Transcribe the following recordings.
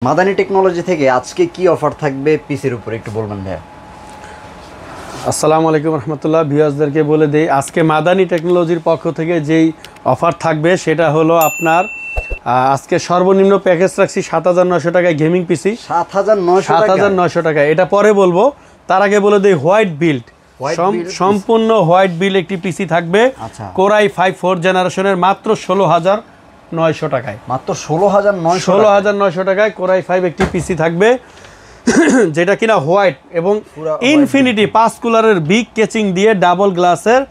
Madani technology থেকে আজকে কি অফার থাকবে পিসির উপর একটু বলবেন ভাইয়া। আসসালামু আলাইকুম রহমতুল্লাহ। ভিউয়ার্সদেরকে বলে দেই আজকে মাদানী টেকনোলজির পক্ষ থেকে যেই অফার থাকবে সেটা হলো আপনার আজকে সর্বনিম্ন প্যাকেজ রাখছি ৭৯০০ টাকায় গেমিং পিসি। ৭৯০০ টাকা, এটা পরে বলবো, তার আগে বলে দেই হোয়াইট বিল্ড সম্পূর্ণ হোয়াইট বিল্ড একটি পিসি থাকবে কোরাই 5 4th জেনারেশনের মাত্র ১৬,৯০০ টাকায়। মাত্র ১৬,৯০০ টাকায় কোরাই 5 একটি পিসি থাকবে যেটা কিনা হোয়াইট এবং ইনফিনিটি 5 কুলারের বিগ কেচিং দিয়ে ডাবল গ্লাসের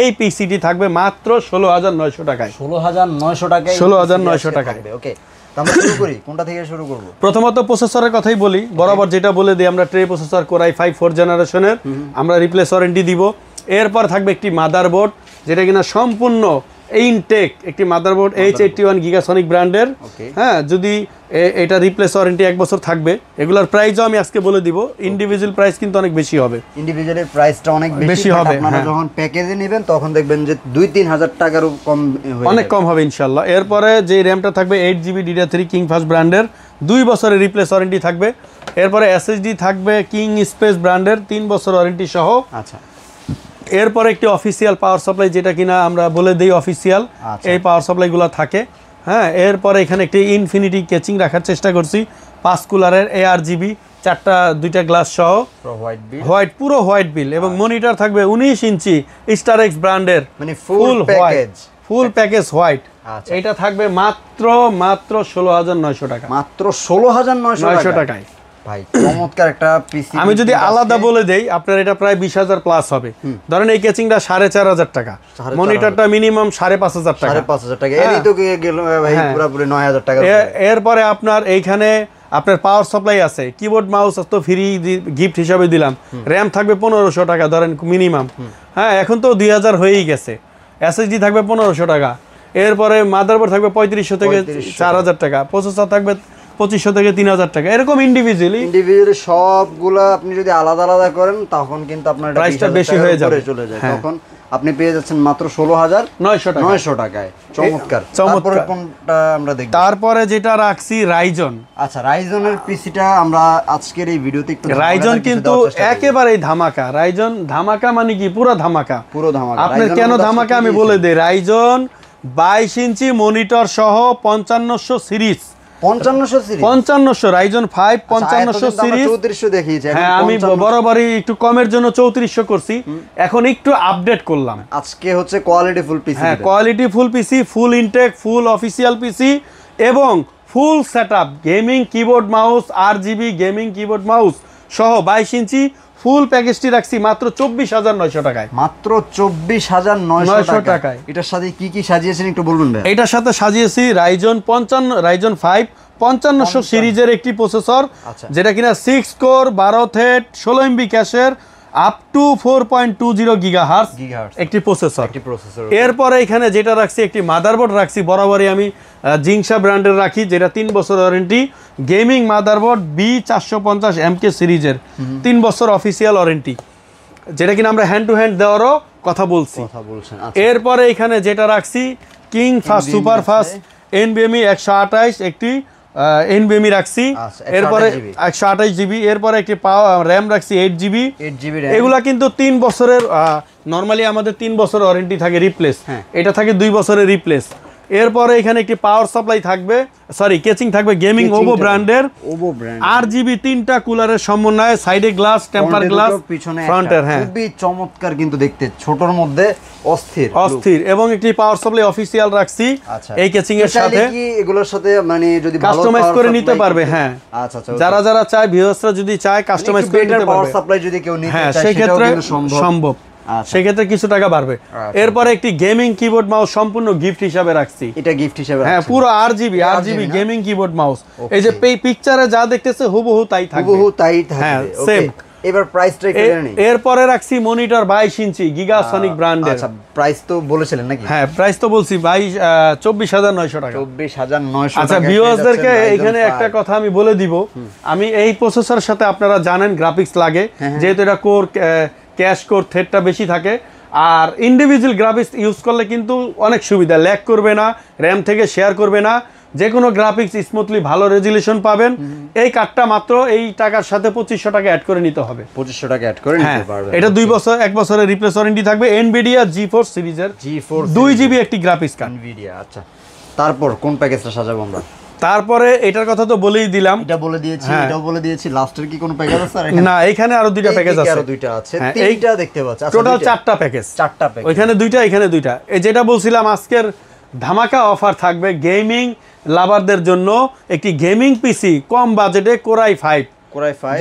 এই পিসিটি থাকবে মাত্র ১৬,৯০০ টাকায়। ১৬,৯০০ টাকায়। ওকে, আমরা শুরু করি, কোনটা থেকে শুরু করব? প্রথমত প্রসেসরের কথাই বলি, বরাবর যেটা বলে দিই আমরা ট্রে প্রসেসর কোরাই 5 4th জেনারেশনের আমরা রিপ্লেস ওয়ারেন্টি দিব। এরপর থাকবে একটি মাদারবোর্ড যেটা কিনা সম্পূর্ণ ইনটেক একটি মাদারবোর্ড H81 গিগাসনিক ব্র্যান্ডের। হ্যাঁ, যদি এটা রিপ্লেস ওয়ারেন্টি 1 বছর থাকবে। এগুলোর প্রাইসও আমি আজকে বলে দিব, ইন্ডিভিজুয়াল প্রাইস কিন্তু অনেক বেশি হবে। ইন্ডিভিজুয়ালের প্রাইসটা অনেক বেশি হবে। আপনারা যখন প্যাকেজে নেবেন তখন দেখবেন যে 2-3 হাজার টাকারও কম, অনেক কম হবে ইনশাআল্লাহ। এরপরে যে র্যামটা থাকবে 8GB DDR3 কিংফাস্ট ব্র্যান্ডের 2 বছরের রিপ্লেস ওয়ারেন্টি থাকবে। এরপরে SSD থাকবে কিং স্পেস ব্র্যান্ডের 3 বছর ওয়ারেন্টি সহ। আচ্ছা, এরপরে একটি অফিসিয়াল পাওয়ার সাপ্লাই যেটা কিনা আমরা বলে দিই অফিসিয়াল এই পাওয়ার সাপ্লাইগুলো থাকে। হ্যাঁ, এরপরে এখানে একটি ইনফিনিটি কেচিং রাখার চেষ্টা করছি 5 কুলারের ARGB 2টা গ্লাস সহ হোয়াইট, পুরো হোয়াইট বিল এবং মনিটর থাকবে 19 ইঞ্চি স্টারএক্স ব্র্যান্ডের, মানে ফুল প্যাকেজ হোয়াইট। এটা থাকবে মাত্র 16,900 টাকা। মাত্র 16,900 টাকায় ভাই, চমৎকার একটা পিসি। আমি যদি আলাদা বলে দেই আপনার এটা প্রায় 20,000 প্লাস হবে। ধরেন এই কেচিংটা 4,500 টাকা, মনিটরটা মিনিমাম 5,500 টাকা। 5,500 টাকা, এরই তো গেল ভাই পুরোপুরি 9,000 টাকা। এরপরে আপনার এইখানে আপনার পাওয়ার সাপ্লাই আছে, কিবোর্ড মাউস তো ফ্রি গিফট হিসাবে দিলাম। র্যাম থাকবে 1,500 টাকা ধরেন মিনিমাম। হ্যাঁ, এখন তো 2,000 হয়েই গেছে। SSD থাকবে 1,500 টাকা। এরপরে মাদারবোর্ড থাকবে 3,500 থেকে 4,000 টাকা। প্রসেসর থাকবে 2,500 থেকে 3,000 টাকা। এরকম ইন্ডিভিজুয়ালি সবগুলা আপনি যদি আলাদা আলাদা করেন তখন কিন্তু আপনার প্রাইসটা বেশি হয়ে যাবে, চলে যায়। তখন আপনি পেয়ে যাচ্ছেন মাত্র 16,900 টাকায়। চমৎকার। তারপরে কোনটা আমরা দেখব? তারপরে যেটা রাখছি রাইজন। আচ্ছা, রাইজনের পিসিটা আমরা আজকের এই ভিডিওতে একটু রাইজন কিন্তু একেবারেই ধামাকা। রাইজন ধামাকা মানে কি? পুরো ধামাকা। আপনার কেন ধামাকা আমি বলে দেই। রাইজন 22 ইঞ্চি মনিটর সহ 5500 সিরিজ, 5500 রাইজন 5 5500 সিরিজ 3400 দেখিয়েছে। হ্যাঁ, আমি বরাবরই একটু কমের জন্য 3400 করছি, এখন একটু আপডেট করলাম। আজকে হচ্ছে কোয়ালিটি ফুল পিসি। হ্যাঁ, কোয়ালিটি ফুল পিসি, ফুল ইনটেক, ফুল অফিসিয়াল পিসি এবং full setup gaming keyboard mouse, RGB gaming keyboard mouse সহ 22 ইঞ্চি ফুল প্যাকেজটি রাখছি মাত্র 24,900 টাকায়। মাত্র 24,900 টাকায়। এটার সাথে কি কি সাজিয়েছেন একটু বলবেন ভাই? এটার সাথে সাজিয়েছি রাইজন 5 5500 সিরিজের একটি প্রসেসর যেটা কিনা 6 কোর 12 থ্রেড 16 MB ক্যাশের আপ টু 4.20 গিগাহার্টজ একটি প্রসেসর। এরপরে এখানে যেটা রাখছি একটি মাদারবোর্ড রাখছি, বরাবরই আমি জিংসা ব্র্যান্ডের রাখি, যেটা 3 বছর ওয়ারেন্টি গেমিং মাদারবোর্ড B450MK সিরিজের 3 বছর অফিসিয়াল ওয়ারেন্টি, যেটা কিনা আমরা হ্যান্ড টু হ্যান্ড দেওয়ারও কথা বলছি। এরপরে এখানে যেটা রাখছি king fast super fast NVMe 128 একটি NVMe রাখছি। এরপরে 128 GB। এরপরে একটি র্যাম রাখছি 8 GB। এগুলা কিন্তু 3 বছরের, নর্মালি আমাদের 3 বছর ওয়ারেন্টি থাকে রিপ্লেস, এটা থাকে 2 বছরের রিপ্লেস। এরপরে এখানে একটি পাওয়ার সাপ্লাই থাকবে, কেচিং থাকবে গেমিং ওভো ব্র্যান্ডের RGB 3টা কুলারের সমন্বয়ে, সাইডে গ্লাস, টেম্পার গ্লাস, পিছনে ফ্রন্টের। হ্যাঁ, খুবই চমৎকার কিন্তু দেখতে, ছোটর মধ্যে অস্থির। এবং একটি পাওয়ার সাপ্লাই অফিসিয়াল রাখছি এই কেচিং এর সাথে। কি এগুলোর সাথে মানে যদি কাস্টমাইজ করে নিতে পারবে? হ্যাঁ, আচ্ছা, যারা চায়, ভিউয়ার্সরা যদি চায় কাস্টমাইজ করে নিতে পারবে। পাওয়ার সাপ্লাই যদি কেউ নিতে চায় সেই ক্ষেত্রে সম্ভব, সেক্ষেত্রে কিছু টাকা বাড়বে। এরপরে একটি গেমিং কিবোর্ড মাউস সম্পূর্ণ গিফট হিসাবে রাখছি। এটা গিফট হিসাবে? হ্যাঁ, পুরো RGB গেমিং কিবোর্ড মাউস। এই যে পিকচারে যা দেখতেছে হুবহু তাই থাকবে। হ্যাঁ, সেম। এবার প্রাইসটা একটু জেনে নিই। এরপরে রাখছি মনিটর 22 ইঞ্চি গিগাসনিক ব্র্যান্ডের। আচ্ছা, প্রাইস তো বলেছিলেন নাকি? হ্যাঁ, প্রাইস তো বলছি 24,900 টাকা। 24,900 টাকা। আচ্ছা, ভিউয়ার্সদেরকে এখানে একটা কথা আমি বলে দিব, আমি এই প্রসেসরের সাথে আপনারা জানেন গ্রাফিক্স লাগে, যেহেতু এটা কোর ক্যাশ কোর থ্রেডটা বেশি থাকে। আর ইন্ডিভিজুয়াল গ্রাফিক্স ইউজ করলে কিন্তু অনেক সুবিধা, ল্যাগ করবে না, র্যাম থেকে শেয়ার করবে না, যে কোনো গ্রাফিক্স স্মুথলি ভালো রেজুলেশন পাবেন। এই কার্ডটা মাত্র এই টাকার সাথে 2500 টাকা অ্যাড করে নিতে হবে। 2500 টাকা অ্যাড করে নিতে পারবেন। এটা 1 বছরের রিপ্লেস ওয়ারেন্টি থাকবে। এনভিডিয়া GeForce সিরিজের 2GB একটি গ্রাফিক্স কার্ড। এনভিডিয়া। আচ্ছা, তারপর কোন প্যাকেজটা সাজাবো আমরা? তারপরে এটার কথা তো বলেই দিলাম, এটা বলে দিয়েছি, এটাও বলে দিয়েছি। লাস্টের কি কোনো প্যাকেজ আছে? না, এখানে আরো দুইটা প্যাকেজ আছে। আরো দুইটা আছে, তিনটা দেখতে পাচ্ছি। টোটাল 4টা প্যাকেজ। 4টা প্যাকেজ, ওইখানে দুইটা, এখানে দুইটা। এই যেটা বলছিলাম আজকের ধামাকা অফার থাকবে গেমিং লাভারদের জন্য, একটি গেমিং পিসি কম বাজেটে কোরাই 5,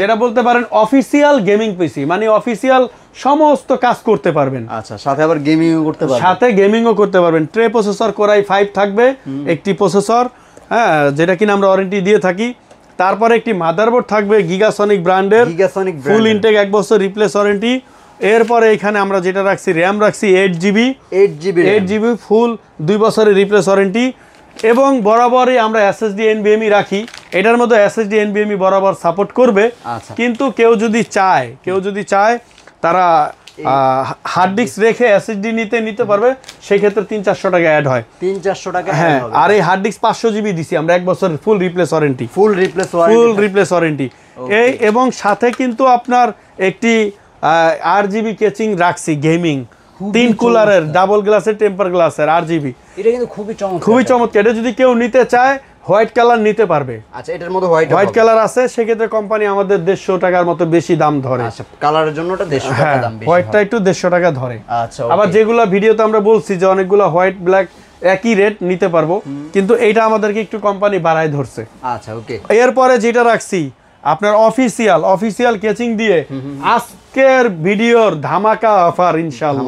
যেটা বলতে পারেন অফিসিয়াল গেমিং পিসি, মানে অফিসিয়াল সমস্ত কাজ করতে পারবেন। আচ্ছা, সাথে আবার গেমিংও করতে পারবেন। সাথে গেমিংও করতে পারবেন। ট্রে প্রসেসর কোরাই 5 থাকবে, একটি প্রসেসর, হ্যাঁ, যেটা কিনা আমরা ওয়ারেন্টি দিয়ে থাকি। তারপরে একটি মাদারবোর্ড থাকবে গিগাসনিক ব্র্যান্ডের, ফুল ইনটেক 1 বছর রিপ্লেস ওয়ারেন্টি। এরপরে এখানে আমরা যেটা রাখছি, র্যাম রাখছি 8GB ফুল 2 বছরের রিপ্লেস ওয়ারেন্টি। এবং বরাবরই আমরা SSD NVMe রাখি। এটার মধ্যে SSD NVMe বরাবর সাপোর্ট করবে। কিন্তু কেউ যদি চায় তারা হার্ড ডিস্ক রেখে SSD নিতে পারবে, সেই ক্ষেত্রে 300-400 টাকা অ্যাড হয়। 300-400 টাকা। হ্যাঁ, আর এই হার্ড ডিস্ক 500GB দিছি আমরা 1 বছর ফুল রিপ্লেস ওয়ারেন্টি। এই এবং সাথে কিন্তু আপনার একটি RGB কেচিং রাখছি গেমিং, 3 কুলারের ডাবল গ্লাসের টেম্পার গ্লাসের RGB। এটা কিন্তু খুবই চমৎকার। এটা যদি কেউ নিতে চায় হোয়াইট কালার নিতে পারবে। আচ্ছা, এটার মধ্যে হোয়াইট কালার আছে, সেক্ষেত্রে কোম্পানি আমাদের 150 টাকার মতো বেশি দাম ধরে। আচ্ছা, কালারের জন্য ওটা 150 টাকা দাম বেশি, হোয়াইটটা একটু 150 টাকা ধরে। আচ্ছা, আবার যেগুলো ভিডিওতে আমরা বলছি যে অনেকগুলো হোয়াইট ব্ল্যাক একই রেট নিতে পারবো, কিন্তু এইটা আমাদেরকে একটু কোম্পানি বাড়ায় ধরছে। আচ্ছা, ওকে। এরপরে যেটা রাখছি আপনার অফিসিয়াল কেচিং দিয়ে আজকের ভিডিওর ধামাকা অফার, ইনশাআল্লাহ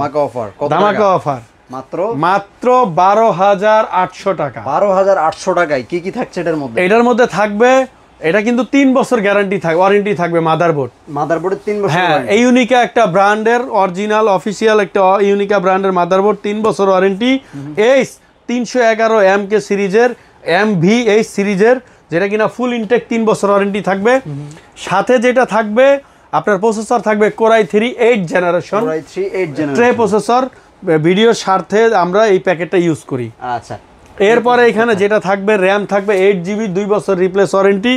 ধামাকা অফার মাত্র 12,800 টাকা। 12,800 টাকায় কি কি থাকছে এটার মধ্যে? এটার মধ্যে থাকবে, এটা কিন্তু 3 বছর গ্যারান্টি থাকবে, ওয়ারেন্টি থাকবে। মাদারবোর্ডের 3 বছর। হ্যাঁ, এই ইউনিকা একটা ব্র্যান্ডের অরিজিনাল অফিসিয়াল একটা ইউনিকা ব্র্যান্ডের মাদারবোর্ড, 3 বছর ওয়ারেন্টি। এই 311MK সিরিজের, MVH সিরিজের, যেটা কিনা ফুল ইনটেক 3 বছর ওয়ারেন্টি থাকবে। সাথে যেটা থাকবে আপনার প্রসেসর থাকবে কোরাই 3 8 জেনারেশন ট্রে প্রসেসর। ভিডিওর স্বার্থে আমরা এই প্যাকেটটা ইউজ করি। আচ্ছা, এরপরে এখানে যেটা থাকবে র্যাম থাকবে 8GB 2 বছর রিপ্লেস ওয়ারেন্টি।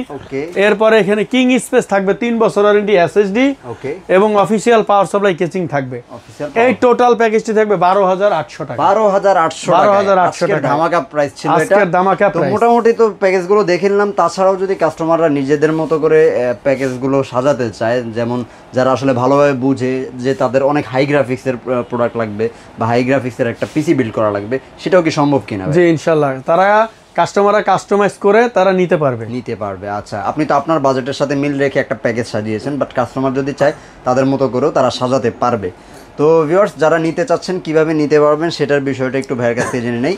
এরপরে এখানে কিং স্পেস থাকবে 3 বছর ওয়ারেন্টি SSD এবং অফিসিয়াল পাওয়ার সাপ্লাই কেচিং থাকবে। এই টোটাল প্যাকেজটি থাকবে 12,800 টাকা। 12,800 টাকা ধামাকা প্রাইস ছিল এটা। তো মোটামুটি তো প্যাকেজগুলো দেখে নিলাম। তাছাড়াও যদি কাস্টমাররা নিজেদের মতো করে প্যাকেজগুলো সাজাতে চায়, যেমন যারা আসলে ভালোভাবে বুঝে যে তাদের অনেক হাই গ্রাফিক্সের প্রোডাক্ট লাগবে বা হাই গ্রাফিক্সের একটা পিসি বিল্ড করা লাগবে, সেটাও কি সম্ভব কিনা? জি, ইনশাআল্লাহ তারা কাস্টমাররা কাস্টমাইজ করে তারা নিতে পারবে। আচ্ছা, আপনি তো আপনার বাজেটের সাথে মিল রেখে একটা প্যাকেজ সাজিয়েছেন, বাট কাস্টমার যদি চায় তাদের মতো করেও তারা সাজাতে পারবে। তো ভিউয়ার্স, যারা নিতে চাচ্ছেন কিভাবে নিতে পারবেন সেটার বিষয়টা একটু ভাইয়ের কাছ থেকে জেনে নেই।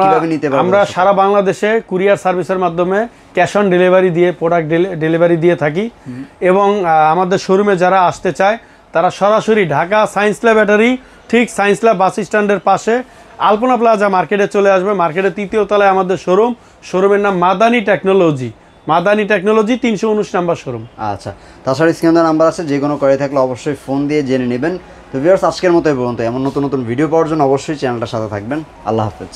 কিভাবে নিতে পারবেন? আমরা সারা বাংলাদেশে কুরিয়ার সার্ভিসের মাধ্যমে ক্যাশ অন ডেলিভারি দিয়ে প্রোডাক্ট ডেলিভারি দিয়ে থাকি। এবং আমাদের শোরুমে যারা আসতে চায় তারা সরাসরি ঢাকা সায়েন্স ল্যাব ব্যাটারি, ঠিক সায়েন্স ল্যাব বাস স্ট্যান্ডের পাশে আলপনা প্লাজা মার্কেটে চলে আসবে। মার্কেটের 3য় তলায় আমাদের শোরুমের নাম মাদানী টেকনোলজি, 319 নাম্বার শোরুম। আচ্ছা, তাছাড়া স্ক্রিনে নাম্বার আছে, যে কোনো করে থাকলে অবশ্যই ফোন দিয়ে জেনে নেবেন। তো ভিউয়ার্স, আজকের মতো এই পর্যন্ত। এমন নতুন ভিডিও পাওয়ার জন্য অবশ্যই চ্যানেলটার সাথে থাকবেন। আল্লাহ হাফেজ।